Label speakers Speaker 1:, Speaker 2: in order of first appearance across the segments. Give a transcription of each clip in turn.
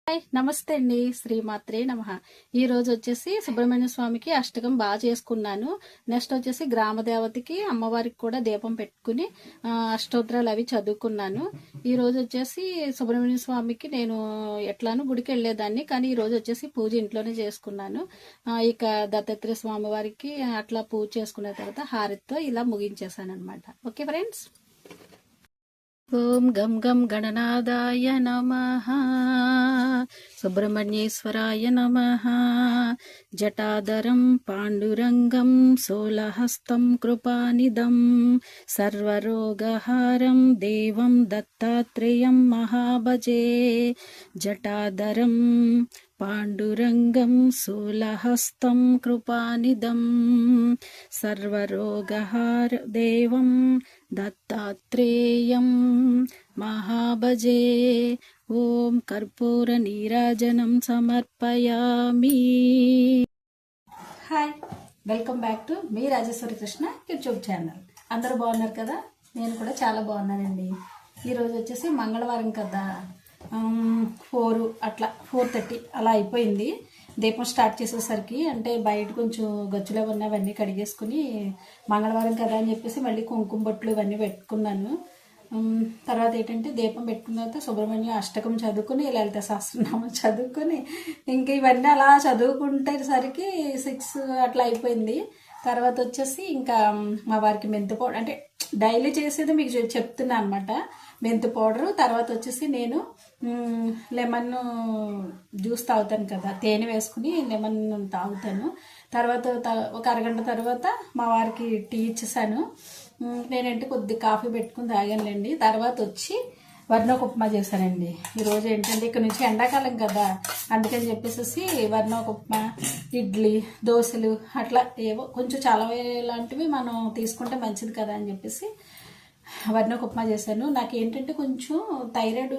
Speaker 1: Hi నమస్తే అండి. శ్రీమాత్రే నమః. ఈ రోజు వచ్చేసి సుబ్రహ్మణ్య స్వామికి అష్టకం బాగా చేసుకున్నాను. నెక్స్ట్ వచ్చేసి గ్రామ దేవతకి అమ్మవారికి కూడా దీపం పెట్టుకుని అష్టోత్తరాలు అవి చదువుకున్నాను. ఈ రోజు వచ్చేసి సుబ్రహ్మణ్య స్వామికి నేను ఎట్లాను గుడికి వెళ్ళేదాన్ని, కానీ ఈ రోజు వచ్చేసి పూజ ఇంట్లోనే చేసుకున్నాను. ఇక దత్తాత్రేయ స్వామి వారికి అట్లా పూజ చేసుకున్న తర్వాత హారతితో ఇలా ముగించేశాను అనమాట. Okay friends. ఓం గం గం గణనాదాయ నమః. సుబ్రహ్మణ్యేశ్వరాయ నమః. జటాధరం పాండురంగం శూలహస్తం కృపానిదం సర్వరోగహారం దేవం దత్తాత్రేయం మహాభజే. జటాధరం పాండురంగం శూలహస్తం కృపానిదం సర్వరోగహార దేవం దత్తాత్రేయం మహాభజే. ఓం కర్పూర నీరాజనం సమర్పయామి. Hi, welcome back to me Rajeshwari Krishna YouTube channel. అందరూ బాగున్నారు కదా? నేను కూడా చాలా బాగున్నానండి. ఈరోజు వచ్చేసి మంగళవారం కదా, 4:30 అలా అయిపోయింది. దీపం స్టార్ట్ చేసేసరికి అంటే బయట కొంచెం గచ్చులు అవన్నీ కడిగేసుకుని మంగళవారం కదా అని చెప్పేసి మళ్ళీ కుంకుమ బొట్లు ఇవన్నీ పెట్టుకున్నాను. తర్వాత ఏంటంటే దీపం పెట్టుకున్న తర్వాత సుబ్రహ్మణ్య అష్టకం చదువుకుని లలిత సహస్రనామం చదువుకుని ఇంకా ఇవన్నీ అలా చదువుకుంటేసరికి 6 అట్లా అయిపోయింది. తర్వాత వచ్చేసి ఇంకా మా వారికి మెంతి పౌడర్, అంటే డైలీ చేసేది మీకు చెప్తున్నా అనమాట. మెంతి పౌడరు, తర్వాత వచ్చేసి నేను లెమన్ జ్యూస్ తాగుతాను కదా, తేనె వేసుకుని లెమన్ తాగుతాను. తర్వాత ఒక అరగంట తర్వాత మా వారికి టీ ఇచ్చేసాను. నేనంటే కొద్ది కాఫీ పెట్టుకుని తాగానులేండి. తర్వాత వచ్చి వర్ణోక ఉప్మా చేశానండి. ఈరోజు ఏంటంటే ఇక్కడ నుంచి ఎండాకాలం కదా, అందుకని చెప్పేసి వర్ణోక ఉప్మా, ఇడ్లీ, దోశలు అట్లా ఏవో కొంచెం చలవ లాంటివి మనం తీసుకుంటే మంచిది కదా అని చెప్పేసి వర్ణోక ఉప్మా చేశాను. నాకు ఏంటంటే కొంచెం థైరాయిడ్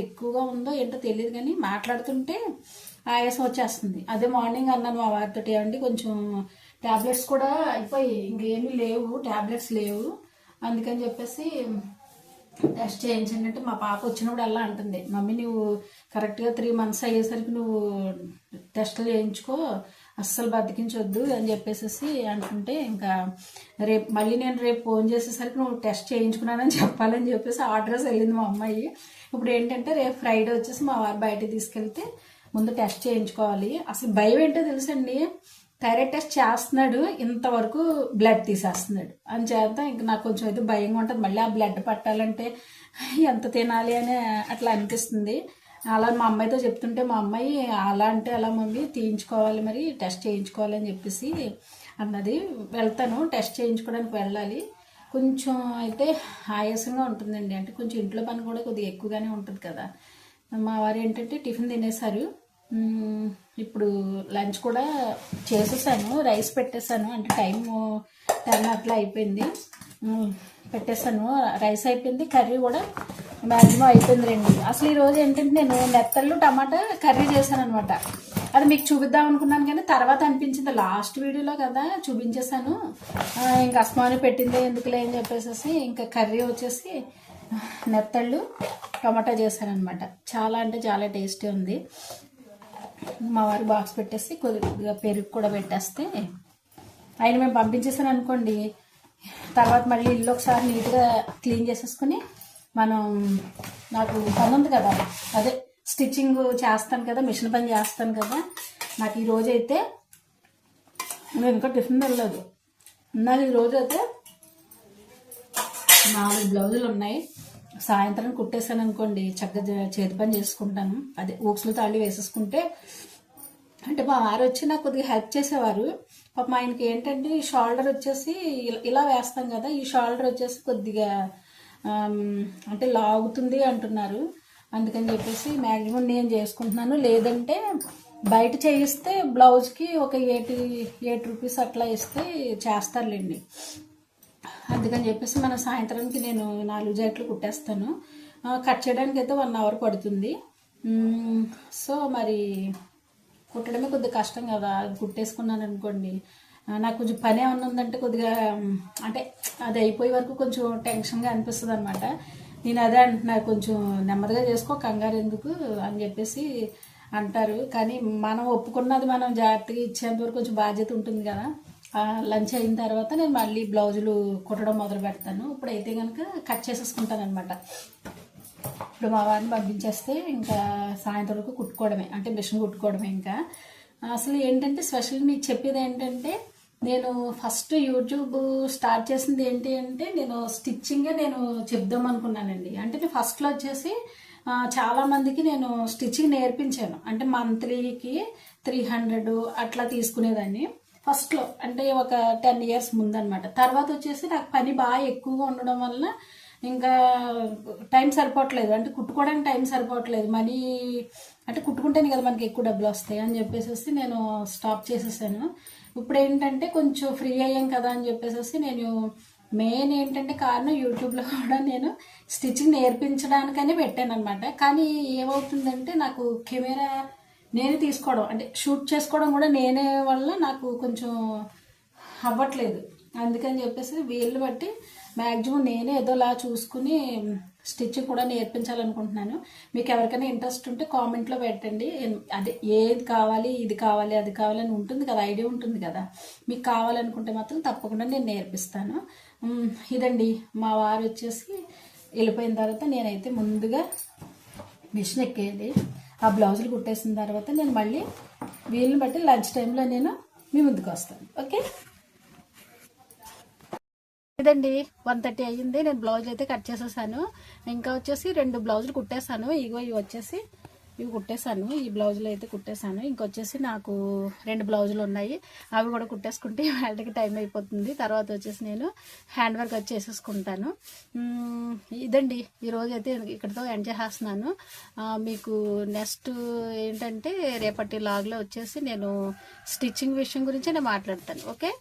Speaker 1: ఎక్కువగా ఉందో ఏంటో తెలియదు, కానీ మాట్లాడుతుంటే ఆయాసం వచ్చేస్తుంది. అదే మార్నింగ్ అన్నాను మా వారితో, ఏమండి కొంచెం ట్యాబ్లెట్స్ కూడా అయిపోయి ఇంకేమీ లేవు, ట్యాబ్లెట్స్ లేవు, అందుకని చెప్పేసి టెస్ట్ చేయించండి అంటే మా పాప వచ్చినప్పుడు అలా అంటుంది, మమ్మీ నువ్వు కరెక్ట్గా 3 months అయ్యేసరికి నువ్వు టెస్టులు చేయించుకో, అస్సలు బతికించొద్దు అని చెప్పేసి అంటుంటే ఇంకా నేను రేపు ఫోన్ చేసేసరికి నువ్వు టెస్ట్ చేయించుకున్నానని చెప్పాలని చెప్పేసి అడ్రస్ వెళ్ళింది మా అమ్మాయి. ఇప్పుడు ఏంటంటే రేపు ఫ్రైడే వచ్చేసి మా వారు బయటకు తీసుకెళ్తే ముందు టెస్ట్ చేయించుకోవాలి. అసలు భయం ఏంటో తెలుసండి, థైరాయిడ్ టెస్ట్ చేస్తున్నాడు, ఇంతవరకు బ్లడ్ తీసేస్తున్నాడు అని చేత ఇంకా నాకు కొంచెం అయితే భయంగా ఉంటుంది. మళ్ళీ ఆ బ్లడ్ పట్టాలంటే ఎంత తినాలి అని అట్లా అనిపిస్తుంది. అలా మా అమ్మాయితో చెప్తుంటే మా అమ్మాయి అలా అంటే అలా మమ్మీ తీయించుకోవాలి, మరి టెస్ట్ చేయించుకోవాలి అని చెప్పేసి అన్నది. వెళ్తాను, టెస్ట్ చేయించుకోవడానికి వెళ్ళాలి. కొంచెం అయితే ఆయాసంగా ఉంటుందండి, అంటే కొంచెం ఇంట్లో పని కూడా కొద్దిగా ఎక్కువగానే ఉంటుంది కదా. మా వారు ఏంటంటే టిఫిన్ తినేశారు. ఇప్పుడు లంచ్ కూడా చేసేసాను, రైస్ పెట్టేశాను, అంటే టైము 10 అట్లా అయిపోయింది, పెట్టేశాను. రైస్ అయిపోయింది, కర్రీ కూడా మ్యాక్సిమం అయిపోయింది రండి. అసలు ఈరోజు ఏంటంటే నేను నెత్తళ్ళు టమాటా కర్రీ చేశాను అనమాట. అది మీకు చూపిద్దాం అనుకున్నాను, కానీ తర్వాత అనిపించింది లాస్ట్ వీడియోలో కదా చూపించేశాను, ఇంకా అస్మాని పెట్టిందే ఎందుకులే అని చెప్పేసి ఇంకా కర్రీ వచ్చేసి నెత్తళ్ళు టమాటా చేశాను అనమాట. చాలా అంటే చాలా టేస్టీ ఉంది. మా వారి బాక్స్ పెట్టేసి కొద్దిగా పెరుగు కూడా పెట్టేస్తే ఆయన మేము పంపించేసాను అనుకోండి, తర్వాత మళ్ళీ ఇల్లు ఒకసారి నీట్గా క్లీన్ చేసేసుకుని నాకు పని ఉంది కదా, అదే స్టిచ్చింగ్ చేస్తాను కదా, మిషన్ పని చేస్తాను కదా. నాకు ఈరోజు అయితే నేను ఇంకా టిఫిన్ వెళ్ళలేదు, నాకు ఈరోజు అయితే 4 బ్లౌజులు ఉన్నాయి. సాయంత్రం కుట్టేసాను అనుకోండి, చక్కగా చేతి పని చేసుకుంటాను. అదే ఊక్స్లు తాళి వేసేసుకుంటే, అంటే మా వారు వచ్చి నాకు కొద్దిగా హెల్ప్ చేసేవారు. పాపం ఆయనకి ఏంటంటే ఈ షోల్డర్ వచ్చేసి ఇలా వేస్తాం కదా, ఈ షోల్డర్ వచ్చేసి కొద్దిగా అంటే లాగుతుంది అంటున్నారు, అందుకని చెప్పేసి మ్యాక్సిమం నేను చేసుకుంటున్నాను. లేదంటే బయట చేయిస్తే బ్లౌజ్కి ఒక 8 రూపీస్ అట్లా ఇస్తే చేస్తారులేండి. అందుకని చెప్పేసి మన సాయంత్రానికి నేను 4 జాకెట్లు కుట్టేస్తాను. కట్ చేయడానికి అయితే 1 hour పడుతుంది. సో మరి కుట్టడమే కొద్దిగా కష్టం కదా, కుట్టేసుకున్నాను అనుకోండి, నాకు కొంచెం పని ఏమన్నా ఉందంటే కొద్దిగా అంటే అది అయిపోయే వరకు కొంచెం టెన్షన్గా అనిపిస్తుంది అనమాట. నేను అదే అంటున్నా, కొంచెం నెమ్మదిగా చేసుకో, కంగారు ఎందుకు అని చెప్పేసి అంటారు. కానీ మనం ఒప్పుకున్నది మనం జాగ్రత్తగా ఇచ్చేంత వరకు కొంచెం బాధ్యత ఉంటుంది కదా. లంచ్ అయిన తర్వాత నేను మళ్ళీ బ్లౌజులు కుట్టడం మొదలు పెడతాను. ఇప్పుడైతే కనుక కట్ చేసేసుకుంటాను అనమాట. ఇప్పుడు మా వారిని పంపించేస్తే ఇంకా సాయంత్రం వరకు కుట్టుకోవడమే, అంటే మిషన్ కుట్టుకోవడమే. ఇంకా అసలు ఏంటంటే స్పెషల్ మీకు చెప్పేది ఏంటంటే, నేను ఫస్ట్ యూట్యూబ్ స్టార్ట్ చేసింది ఏంటి అంటే, నేను స్టిచ్చింగే నేను చెప్దాం అనుకున్నానండి. అంటే నేను ఫస్ట్లో వచ్చేసి చాలామందికి నేను స్టిచ్చింగ్ నేర్పించాను. అంటే మంత్లీకి 300 అట్లా తీసుకునేదాన్ని ఫస్ట్లో, అంటే ఒక 10 years ముందనమాట. తర్వాత వచ్చేసి నాకు పని బాగా ఎక్కువగా ఉండడం వల్ల ఇంకా టైం సరిపోవట్లేదు, అంటే కుట్టుకోవడానికి టైం సరిపోవట్లేదు. మనీ అంటే కుట్టుకుంటేనే కదా మనకి ఎక్కువ డబ్బులు వస్తాయి అని చెప్పేసి నేను స్టాప్ చేసేసాను. ఇప్పుడు ఏంటంటే కొంచెం ఫ్రీ అయ్యాం కదా అని చెప్పేసి నేను మెయిన్ ఏంటంటే కారణం యూట్యూబ్లో కూడా నేను స్టిచ్చింగ్ నేర్పించడానికని పెట్టాను అనమాట. కానీ ఏమవుతుందంటే నాకు కెమెరా నేనే తీసుకోవడం, అంటే షూట్ చేసుకోవడం కూడా నేనే వల్ల నాకు కొంచెం అవ్వట్లేదు. అందుకని చెప్పేసి వీళ్ళు బట్టి మ్యాక్సిమం నేనే ఏదోలా చూసుకుని స్టిచ్చింగ్ కూడా నేర్పించాలనుకుంటున్నాను. మీకు ఎవరికైనా ఇంట్రెస్ట్ ఉంటే కామెంట్లో పెట్టండి. అదే ఏది కావాలి, ఇది కావాలి, అది కావాలని ఉంటుంది కదా, ఐడియా ఉంటుంది కదా. మీకు కావాలనుకుంటే మాత్రం తప్పకుండా నేను నేర్పిస్తాను. ఇదండి మా వారు వచ్చేసి వెళ్ళిపోయిన తర్వాత నేనైతే ముందుగా మిషన్ ఎక్కేది, ఆ బ్లౌజులు కుట్టేసిన తర్వాత నేను మళ్ళీ వీళ్ళని బట్టి లంచ్ టైంలో నేను మీ ముందుకు వస్తాను. ఓకే, ఇదండి 1:30 అయ్యింది. నేను బ్లౌజ్ అయితే కట్ చేసేసాను. ఇంకా వచ్చేసి 2 బ్లౌజులు కుట్టేశాను. ఇవి వచ్చేసి ఇవి కుట్టేశాను, ఈ బ్లౌజులు అయితే కుట్టేశాను. ఇంకొచ్చేసి నాకు 2 బ్లౌజులు ఉన్నాయి, అవి కూడా కుట్టేసుకుంటే వాళ్ళకి టైం అయిపోతుంది. తర్వాత వచ్చేసి నేను హ్యాండ్ వర్క్ వచ్చి చేసేసుకుంటాను. ఇదండి ఈరోజు అయితే ఇక్కడితో ఎండ్ చేసేస్తున్నాను. మీకు నెక్స్ట్ ఏంటంటే రేపటి లాగ్లో వచ్చేసి నేను స్టిచ్చింగ్ విషయం గురించి నేను మాట్లాడతాను. ఓకే.